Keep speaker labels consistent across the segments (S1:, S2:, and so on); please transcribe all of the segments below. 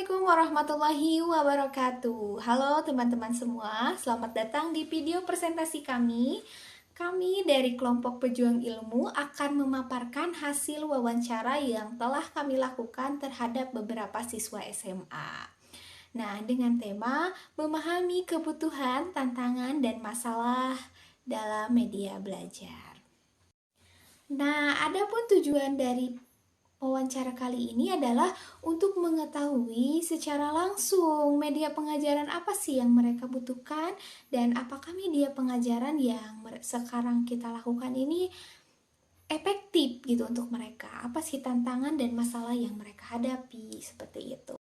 S1: Assalamualaikum warahmatullahi wabarakatuh. Halo teman-teman semua, selamat datang di video presentasi kami. Kami dari kelompok pejuang ilmu akan memaparkan hasil wawancara yang telah kami lakukan terhadap beberapa siswa SMA. Nah, dengan tema memahami kebutuhan, tantangan, dan masalah dalam media belajar. Nah, adapun tujuan dari wawancara kali ini adalah untuk mengetahui secara langsung media pengajaran apa sih yang mereka butuhkan dan apakah media pengajaran yang sekarang kita lakukan ini efektif gitu untuk mereka. Apa sih tantangan dan masalah yang mereka hadapi, seperti itu.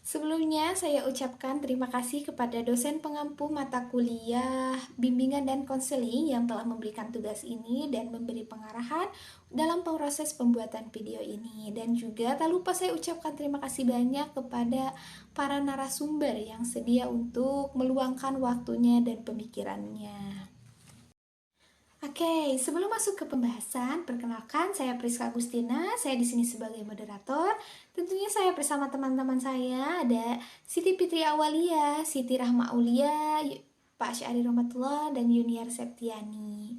S1: Sebelumnya, saya ucapkan terima kasih kepada dosen pengampu mata kuliah, bimbingan dan konseling yang telah memberikan tugas ini dan memberi pengarahan dalam proses pembuatan video ini. Dan juga tak lupa saya ucapkan terima kasih banyak kepada para narasumber yang sedia untuk meluangkan waktunya dan pemikirannya. Oke, sebelum masuk ke pembahasan, perkenalkan saya Priska Agustina. Saya di sini sebagai moderator. Tentunya saya bersama teman-teman saya ada Siti Fitri Awalia, Siti Rahma Aulia, Pak Syari Romatullah, dan Yuniar Septiani.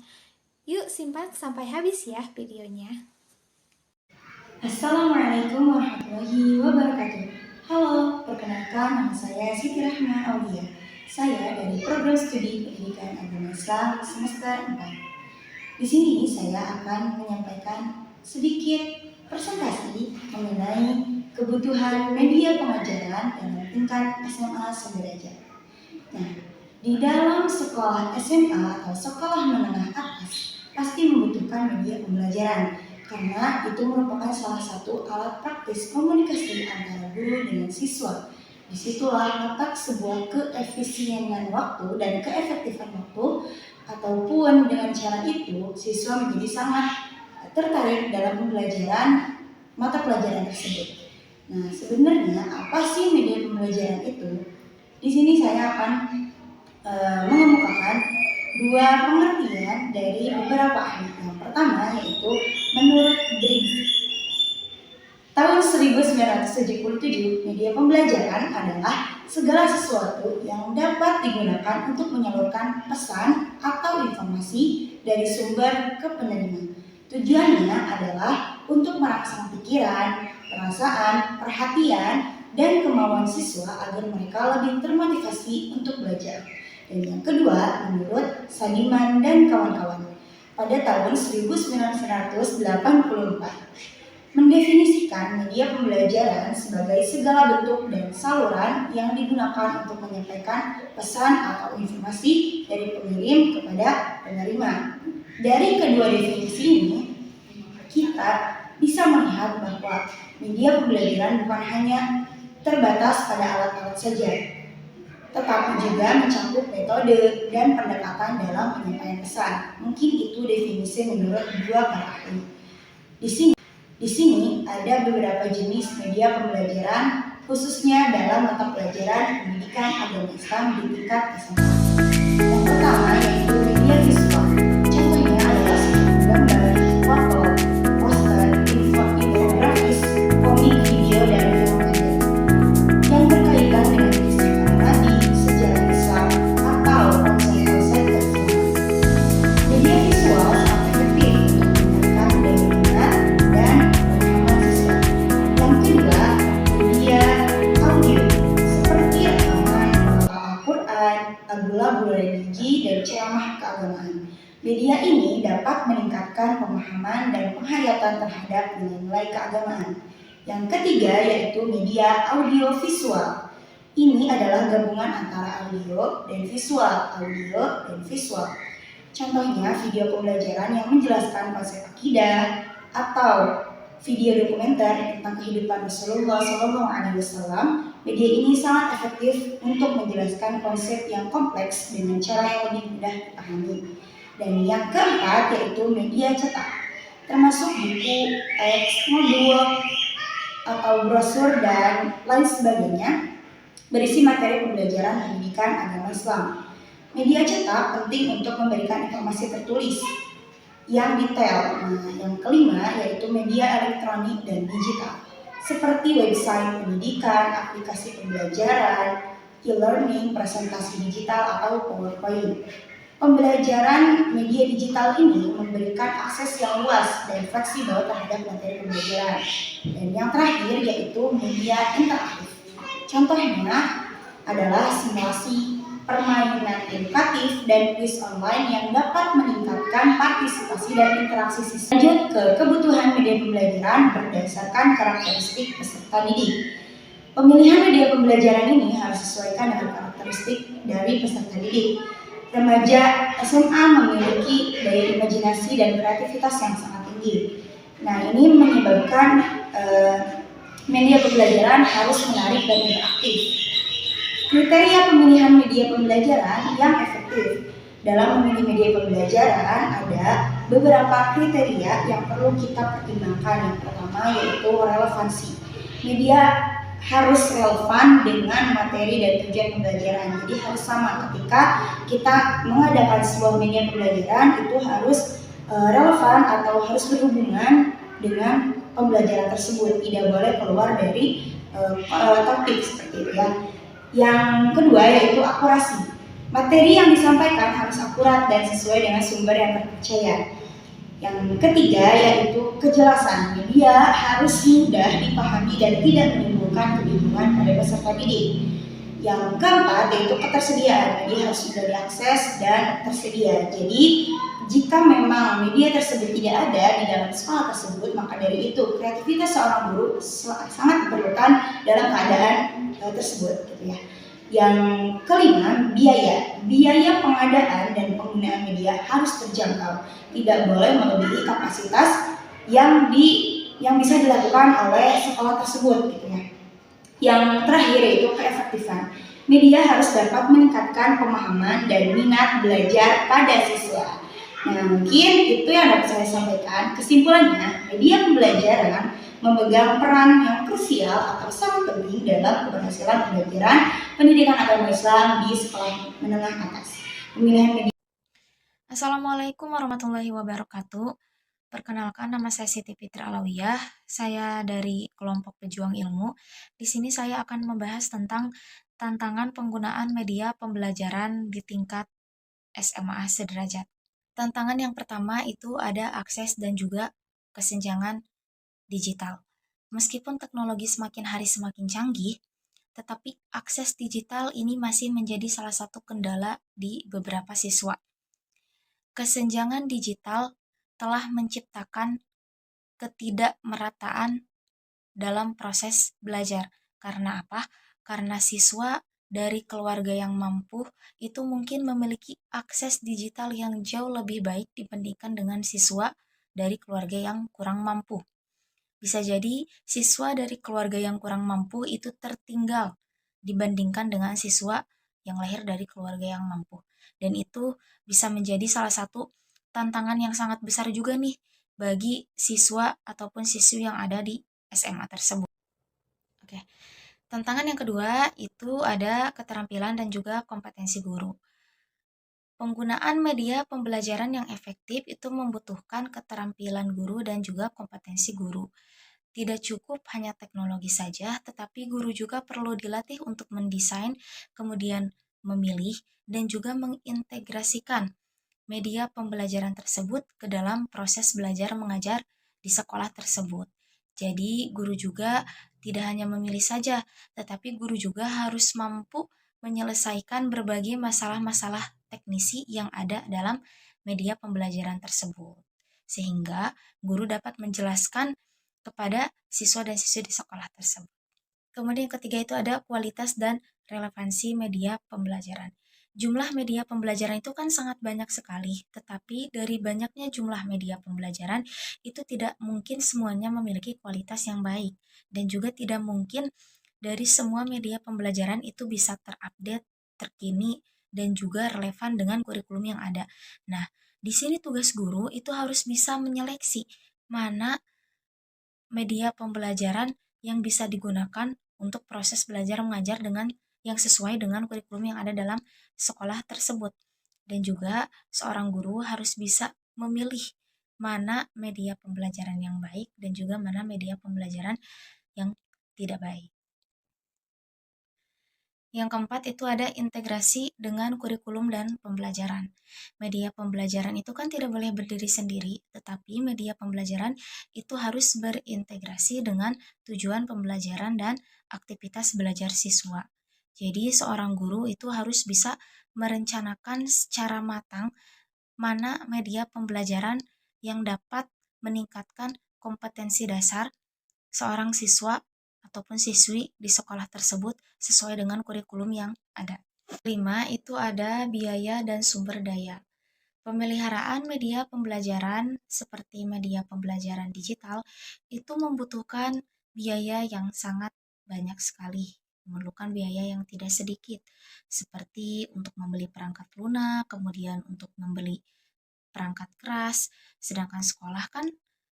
S1: Yuk simak sampai habis ya videonya.
S2: Assalamualaikum warahmatullahi wabarakatuh. Halo, perkenalkan nama saya Siti Rahma Aulia. Saya dari Program Studi Pendidikan Agama Islam semester 4. Di sini saya akan menyampaikan sedikit presentasi mengenai kebutuhan media pengajaran dalam tingkat SMA sederajat. Nah, di dalam sekolah SMA atau sekolah menengah atas pasti membutuhkan media pembelajaran karena itu merupakan salah satu alat praktis komunikasi antara guru dengan siswa. Disitulah letak sebuah keefisienan waktu dan keefektifan waktu, ataupun dengan cara itu siswa menjadi sangat tertarik dalam pembelajaran mata pelajaran tersebut. Nah, sebenarnya apa sih media pembelajaran itu? Di sini saya akan mengemukakan dua pengertian dari beberapa ahli. Yang pertama yaitu menurut Briggs. Tahun 1977, media pembelajaran adalah segala sesuatu yang dapat digunakan untuk menyalurkan pesan atau informasi dari sumber ke penerima. Tujuannya adalah untuk merangsang pikiran, perasaan, perhatian, dan kemauan siswa agar mereka lebih termotivasi untuk belajar. Dan yang kedua, menurut Sadiman dan kawan-kawan, pada tahun 1984, mendefinisikan media pembelajaran sebagai segala bentuk dan saluran yang digunakan untuk menyampaikan pesan atau informasi dari pengirim kepada penerima. Dari kedua definisi ini, kita bisa melihat bahwa media pembelajaran bukan hanya terbatas pada alat-alat saja, tetapi juga mencakup metode dan pendekatan dalam penyampaian pesan. Mungkin itu definisi menurut dua para ahli. Di sini ada beberapa jenis media pembelajaran, khususnya dalam mata pelajaran pendidikan agama Islam di tingkat SMA. Yang pertama yaitu media visual. Contohnya adalah gambar, foto, poster, infografis, komik, video, dan film pendek yang berkaitan dengan kisah Nabi, sejarah Islam, atau konsep-konsep tersebut. Media visual sangat efektif untuk meningkatkan daya ingat dan pemahaman siswa. Yang kedua, media audio seperti rekaman Al-Quran, lagu-lagu religi, dan ceramah keagamaan. Media ini dapat meningkatkan pemahaman dan penghayatan terhadap nilai keagamaan. Yang ketiga yaitu media audiovisual. Ini adalah gabungan antara audio dan visual. Contohnya video pembelajaran yang menjelaskan konsep akidah atau video dokumenter tentang kehidupan Rasulullah SAW. Media ini sangat efektif untuk menjelaskan konsep yang kompleks dengan cara yang lebih mudah dipahami. Dan yang keempat yaitu media cetak, termasuk buku, teks, modul, atau brosur dan lain sebagainya berisi materi pembelajaran pendidikan agama Islam. Media cetak penting untuk memberikan informasi tertulis yang detail. Nah, yang kelima yaitu media elektronik dan digital. seperti website pendidikan, aplikasi pembelajaran, e-learning, presentasi digital, atau PowerPoint. Pembelajaran media digital ini memberikan akses yang luas dan fleksibel terhadap materi pembelajaran. Dan yang terakhir yaitu media interaktif. Contohnya adalah simulasi, permainan edukatif, dan kuis online yang dapat meningkatkan partisipasi dan interaksi siswa. Lanjut ke kebutuhan media pembelajaran berdasarkan karakteristik peserta didik. Pemilihan media pembelajaran ini harus disesuaikan dengan karakteristik dari peserta didik. Remaja SMA memiliki daya imajinasi dan kreativitas yang sangat tinggi. Nah, ini menyebabkan media pembelajaran harus menarik dan interaktif. Kriteria pemilihan media pembelajaran yang efektif. Dalam memilih media pembelajaran ada beberapa kriteria yang perlu kita pertimbangkan. Yang pertama yaitu relevansi. Media harus relevan dengan materi dan tujuan pembelajaran. Jadi harus sama ketika kita mengadakan sebuah media pembelajaran, itu harus relevan atau harus berhubungan dengan pembelajaran tersebut, tidak boleh keluar dari topik seperti itu ya. Yang kedua yaitu akurasi. Materi yang disampaikan harus akurat dan sesuai dengan sumber yang terpercaya. Yang ketiga yaitu kejelasan. Media harus mudah dipahami dan tidak menimbulkan kebingungan pada peserta didik. Yang keempat yaitu ketersediaan. Media harus mudah diakses dan tersedia. Jadi jika memang media tersebut tidak ada di dalam sekolah tersebut, maka dari itu kreativitas seorang guru sangat diperlukan dalam keadaan tersebut, gitu ya. Yang kelima, biaya pengadaan dan penggunaan media harus terjangkau, tidak boleh melebihi kapasitas yang bisa dilakukan oleh sekolah tersebut, gitu ya. Yang terakhir yaitu keefektifan. Media harus dapat meningkatkan pemahaman dan minat belajar pada siswa. Nah, mungkin itu yang dapat saya sampaikan. Kesimpulannya, media pembelajaran memegang peran yang krusial atau sangat penting dalam keberhasilan pembelajaran pendidikan agama Islam di sekolah menengah atas. Pemilihan media.
S3: Assalamualaikum warahmatullahi wabarakatuh. Perkenalkan, nama saya Siti Fitri Alawiyah. Saya dari kelompok pejuang ilmu. Di sini saya akan membahas tentang tantangan penggunaan media pembelajaran di tingkat SMA sederajat. Tantangan yang pertama itu ada akses dan juga kesenjangan digital. Meskipun teknologi semakin hari semakin canggih, tetapi akses digital ini masih menjadi salah satu kendala di beberapa siswa. Kesenjangan digital telah menciptakan ketidakmerataan dalam proses belajar. Karena apa? Karena siswa dari keluarga yang mampu itu mungkin memiliki akses digital yang jauh lebih baik dibandingkan dengan siswa dari keluarga yang kurang mampu. Bisa jadi siswa dari keluarga yang kurang mampu itu tertinggal dibandingkan dengan siswa yang lahir dari keluarga yang mampu. Dan itu bisa menjadi salah satu tantangan yang sangat besar juga nih bagi siswa ataupun siswi yang ada di SMA tersebut. Oke. Tantangan yang kedua itu ada keterampilan dan juga kompetensi guru. Penggunaan media pembelajaran yang efektif itu membutuhkan keterampilan guru dan juga kompetensi guru. Tidak cukup hanya teknologi saja, tetapi guru juga perlu dilatih untuk mendesain, kemudian memilih, dan juga mengintegrasikan media pembelajaran tersebut ke dalam proses belajar mengajar di sekolah tersebut. Jadi guru juga tidak hanya memilih saja, tetapi guru juga harus mampu menyelesaikan berbagai masalah-masalah teknisi yang ada dalam media pembelajaran tersebut. Sehingga guru dapat menjelaskan kepada siswa dan siswi di sekolah tersebut. Kemudian yang ketiga itu ada kualitas dan relevansi media pembelajaran. Jumlah media pembelajaran itu kan sangat banyak sekali, tetapi dari banyaknya jumlah media pembelajaran itu tidak mungkin semuanya memiliki kualitas yang baik, dan juga tidak mungkin dari semua media pembelajaran itu bisa terupdate, terkini, dan juga relevan dengan kurikulum yang ada. Nah, di sini tugas guru itu harus bisa menyeleksi mana media pembelajaran yang bisa digunakan untuk proses belajar mengajar dengan yang sesuai dengan kurikulum yang ada dalam sekolah tersebut. Dan juga seorang guru harus bisa memilih mana media pembelajaran yang baik dan juga mana media pembelajaran yang tidak baik. Yang keempat itu ada integrasi dengan kurikulum dan pembelajaran. Media pembelajaran itu kan tidak boleh berdiri sendiri, tetapi media pembelajaran itu harus berintegrasi dengan tujuan pembelajaran dan aktivitas belajar siswa. Jadi seorang guru itu harus bisa merencanakan secara matang mana media pembelajaran yang dapat meningkatkan kompetensi dasar seorang siswa ataupun siswi di sekolah tersebut sesuai dengan kurikulum yang ada. 5. Itu ada biaya dan sumber daya. Pemeliharaan media pembelajaran seperti media pembelajaran digital itu membutuhkan biaya yang sangat banyak sekali, memerlukan biaya yang tidak sedikit, seperti untuk membeli perangkat lunak, kemudian untuk membeli perangkat keras, sedangkan sekolah kan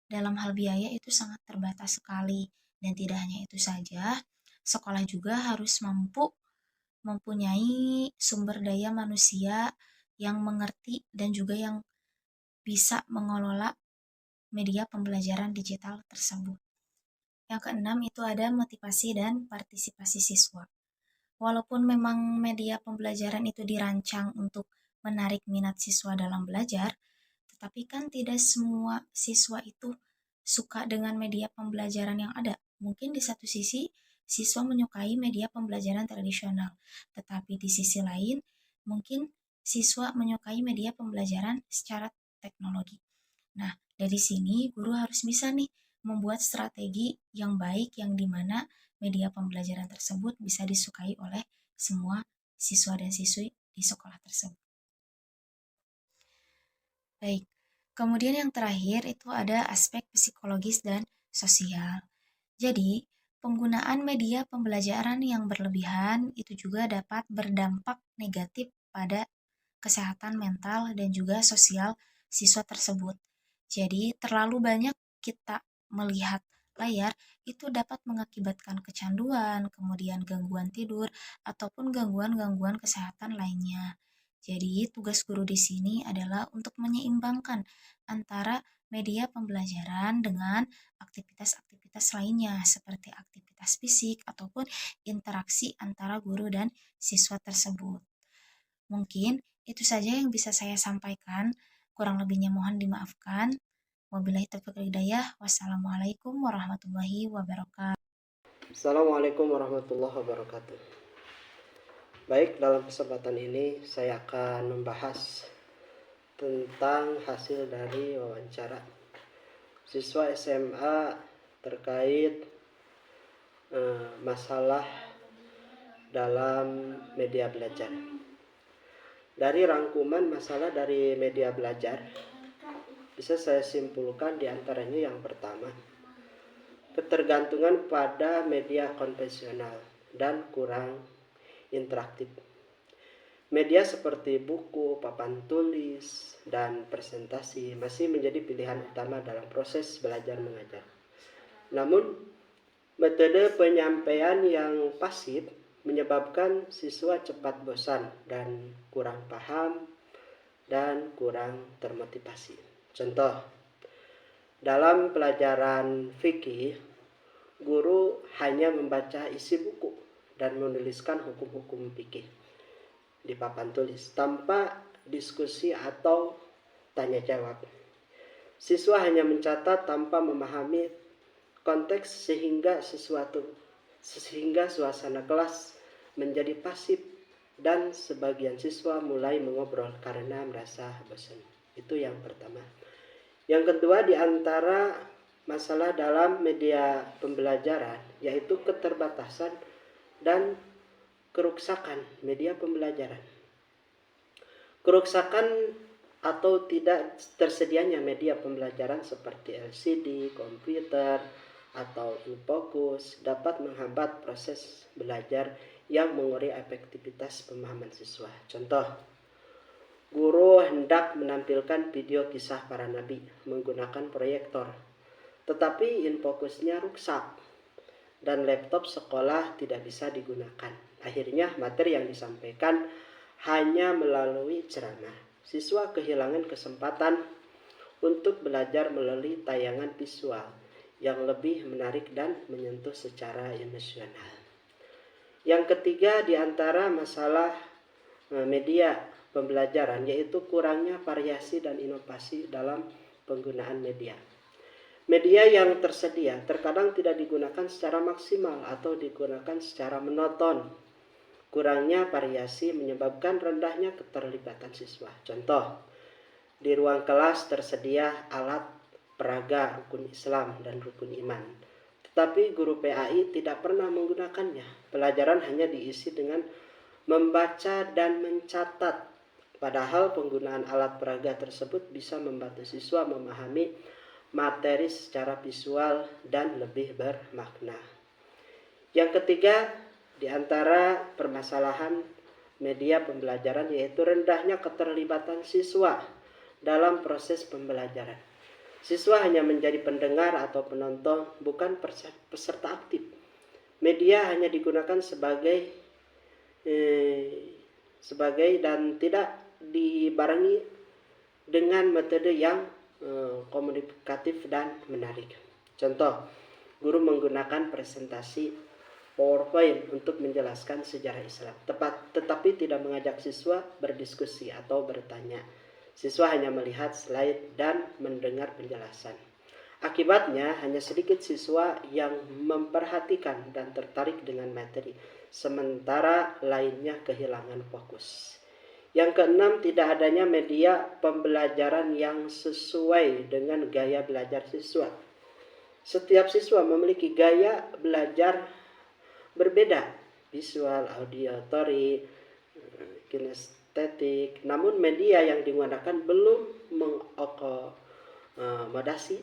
S3: dalam hal biaya itu sangat terbatas sekali. Dan tidak hanya itu saja, sekolah juga harus mempunyai sumber daya manusia yang mengerti dan juga yang bisa mengelola media pembelajaran digital tersebut. Yang keenam itu ada motivasi dan partisipasi siswa. Walaupun memang media pembelajaran itu dirancang untuk menarik minat siswa dalam belajar, tetapi kan tidak semua siswa itu suka dengan media pembelajaran yang ada. Mungkin di satu sisi siswa menyukai media pembelajaran tradisional, tetapi di sisi lain mungkin siswa menyukai media pembelajaran secara teknologi. Nah, dari sini guru harus bisa nih membuat strategi yang baik yang dimana media pembelajaran tersebut bisa disukai oleh semua siswa dan siswi di sekolah tersebut. Baik, kemudian yang terakhir itu ada aspek psikologis dan sosial. Jadi, penggunaan media pembelajaran yang berlebihan itu juga dapat berdampak negatif pada kesehatan mental dan juga sosial siswa tersebut. Jadi, terlalu banyak kita melihat layar itu dapat mengakibatkan kecanduan, kemudian gangguan tidur, ataupun gangguan-gangguan kesehatan lainnya. Jadi, tugas guru di sini adalah untuk menyeimbangkan antara media pembelajaran dengan aktivitas-aktivitas lainnya seperti aktivitas fisik ataupun interaksi antara guru dan siswa tersebut. Mungkin itu saja yang bisa saya sampaikan, kurang lebihnya mohon dimaafkan. Wabillahi taufiq wal hidayah. Wassalamualaikum warahmatullahi wabarakatuh.
S4: Assalamualaikum warahmatullahi wabarakatuh. Baik, dalam kesempatan ini saya akan membahas tentang hasil dari wawancara siswa SMA terkait masalah dalam media belajar. Dari rangkuman masalah dari media belajar, bisa saya simpulkan diantaranya yang pertama, ketergantungan pada media konvensional dan kurang interaktif. Media seperti buku, papan tulis, dan presentasi masih menjadi pilihan utama dalam proses belajar mengajar. Namun, metode penyampaian yang pasif menyebabkan siswa cepat bosan dan kurang paham dan kurang termotivasi. Contoh, dalam pelajaran fikih, guru hanya membaca isi buku dan menuliskan hukum-hukum fikih di papan tulis tanpa diskusi atau tanya jawab. Siswa hanya mencatat tanpa memahami konteks sehingga suasana kelas menjadi pasif dan sebagian siswa mulai mengobrol karena merasa bosan. Itu yang pertama. Yang kedua, di antara masalah dalam media pembelajaran yaitu keterbatasan dan keruksakan media pembelajaran. Keruksakan atau tidak tersedianya media pembelajaran seperti LCD, komputer, atau infokus dapat menghambat proses belajar yang mengurangi efektivitas pemahaman siswa. Contoh, guru hendak menampilkan video kisah para nabi menggunakan proyektor, tetapi infokusnya rusak dan laptop sekolah tidak bisa digunakan. Akhirnya materi yang disampaikan hanya melalui ceramah. Siswa kehilangan kesempatan untuk belajar melalui tayangan visual yang lebih menarik dan menyentuh secara emosional. Yang ketiga di antara masalah media pembelajaran yaitu kurangnya variasi dan inovasi dalam penggunaan media. Media yang tersedia terkadang tidak digunakan secara maksimal atau digunakan secara monoton. Kurangnya variasi menyebabkan rendahnya keterlibatan siswa. Contoh, di ruang kelas tersedia alat peraga rukun Islam dan rukun iman. Tetapi guru PAI tidak pernah menggunakannya. Pelajaran hanya diisi dengan membaca dan mencatat. Padahal penggunaan alat peraga tersebut bisa membantu siswa memahami materi secara visual dan lebih bermakna. Yang ketiga, di antara permasalahan media pembelajaran yaitu rendahnya keterlibatan siswa dalam proses pembelajaran. Siswa hanya menjadi pendengar atau penonton, bukan peserta aktif. Media hanya digunakan sebagai dan tidak dibarengi dengan metode yang komunikatif dan menarik. Contoh, guru menggunakan presentasi PowerPoint untuk menjelaskan sejarah Islam, tetapi tidak mengajak siswa berdiskusi atau bertanya. Siswa hanya melihat slide dan mendengar penjelasan. Akibatnya, hanya sedikit siswa yang memperhatikan dan tertarik dengan materi, sementara lainnya kehilangan fokus. Yang keenam, tidak adanya media pembelajaran yang sesuai dengan gaya belajar siswa. Setiap siswa memiliki gaya belajar berbeda, visual, auditory, kinestetik. Namun media yang digunakan belum mengakomodasi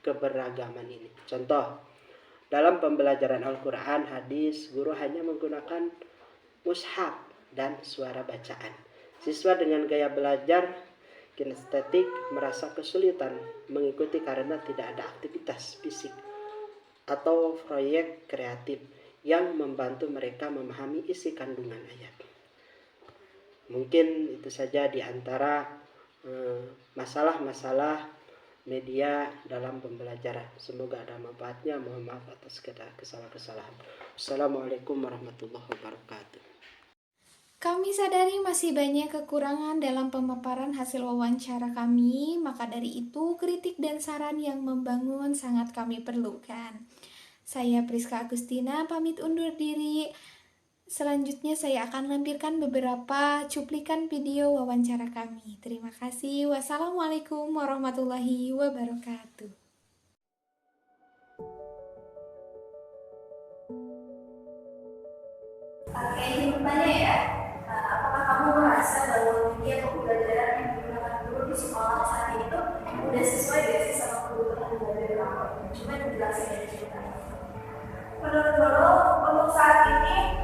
S4: keberagaman ini. Contoh, dalam pembelajaran Al-Quran, hadis, guru hanya menggunakan mushaf dan suara bacaan. Siswa dengan gaya belajar kinestetik merasa kesulitan mengikuti karena tidak ada aktivitas fisik atau proyek kreatif yang membantu mereka memahami isi kandungan ayat. Mungkin itu saja di antara masalah-masalah media dalam pembelajaran. Semoga ada manfaatnya. Mohon maaf atas kesalahan-kesalahan. Assalamualaikum warahmatullahi wabarakatuh.
S1: Kami sadari masih banyak kekurangan dalam pemaparan hasil wawancara kami, maka dari itu kritik dan saran yang membangun sangat kami perlukan. Saya Priska Agustina pamit undur diri. Selanjutnya saya akan lampirkan beberapa cuplikan video wawancara kami. Terima kasih. Wassalamualaikum warahmatullahi wabarakatuh.
S5: Oke, ini bertanya ya, apakah kamu merasa bahwa media pembelajaran yang digunakan guru di sekolah saat itu udah sesuai gak sih sama kebutuhan belajar kamu? Coba dijelasin dari cerita.
S6: Menurut Lolo, untuk saat ini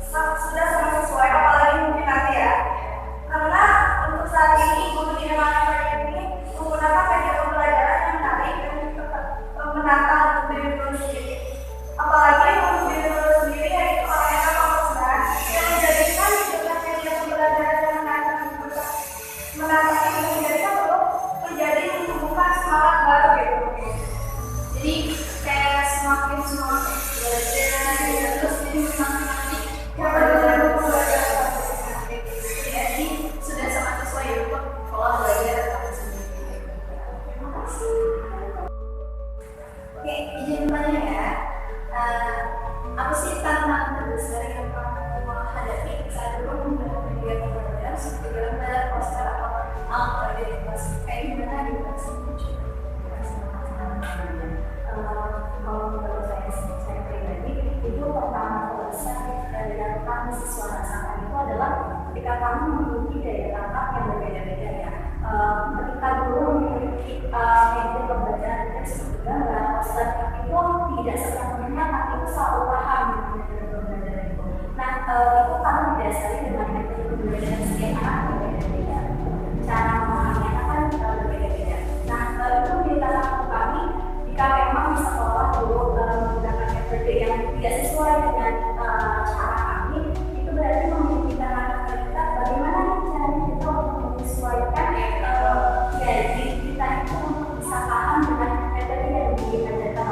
S6: sudah sangat sesuai, apalagi mungkin nanti ya. Karena untuk saat ini guru di Indonesia ini menggunakan media pembelajaran yang menarik dan menantang untuk diri guru sendiri. Apalagi untuk diri guru sendiri yaitu orang yang profesional yang menjadikan dengan media pembelajaran yang menantang ini menjadikan untuk menjadi menumbuhkan semangat baru gitu.
S5: Jadi kayak semakin belajar terus jadi semakin jadi sudah sangat sesuai untuk pola belajar kamu sendiri. Oke, izin tanya ya, apa sih tantangan terbesar yang kamu hadapi saat dulu menggunakan media pembelajaran seperti gambar, poster atau alat peraga di kelas? Kayak gimana di kelas?
S7: Kalau menurut saya pribadi itu pertama terbesar dalam siswa rasakan itu adalah ketika kamu memiliki daya tangkap yang berbeda-beda ya. Ketika guru memiliki media pembelajaran yang seperti gambar, poster itu tidak sepenuhnya tapi itu selalu paham dengan media pembelajaran itu. Nah itu karena didasari dengan metode pembelajaran setiap anak berbeda-beda. Cara memahaminya kan berbeda-beda. Nah itu kita lakukan kami jika memang di sekolah dulu menggunakan metode yang tidak sesuai dengan cara kami, itu berarti memungkinkan anak kita bagaimana caranya kita untuk menyesuaikan diri kita itu untuk bisa paham dengan metode yang diajarkan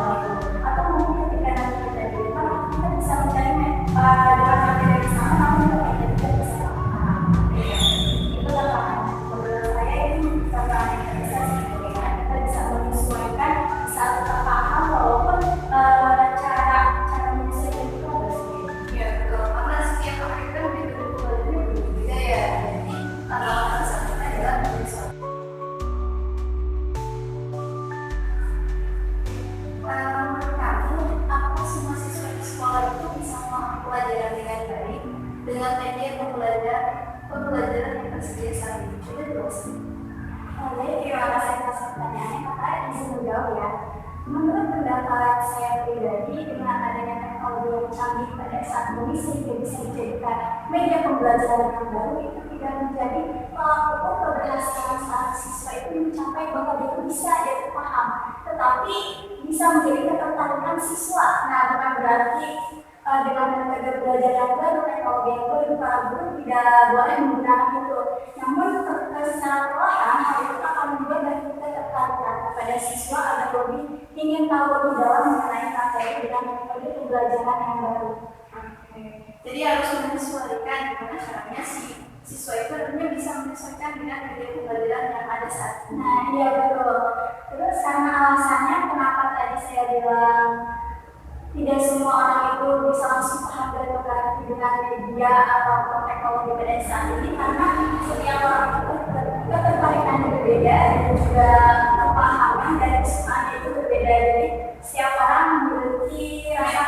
S5: pembelajaran yang tersedia saat ini. Itu terus.
S7: Jadi terima kasih atas pertanyaannya, Kakak izin menjawab ya. Menurut pendapat saya pribadi, dengan adanya teknologi yang canggih pada saat ini sehingga bisa dijadikan media pembelajaran yang baru, itu tidak menjadi tolak ukur keberhasilan saat siswa itu mencapai bahwa dia bisa, dia paham, tetapi bisa menjadi ketertarikan siswa. Nah, bukan berarti dengan metode belajar yang baru, teknologi yang baru, para guru tidak boleh menggunakan itu. Namun secara perlahan hal itu akan membuat dan ketertarikan kepada siswa agar lebih ingin tahu lebih dalam mengenai materi dengan metode pembelajaran yang baru.
S5: Jadi harus menyesuaikan gimana caranya siswa itu artinya bisa menyesuaikan dengan metode pembelajaran yang ada saat ini.
S7: Nah, iya betul. Terus karena alasannya kenapa tadi saya bilang tidak semua orang itu bisa langsung paham dan mengerti dengan media atau teknologi pada saat ini, karena setiap orang itu ketertarikannya berbeda dan juga pemahaman dan kesukaannya itu berbeda. Jadi setiap orang memiliki rasa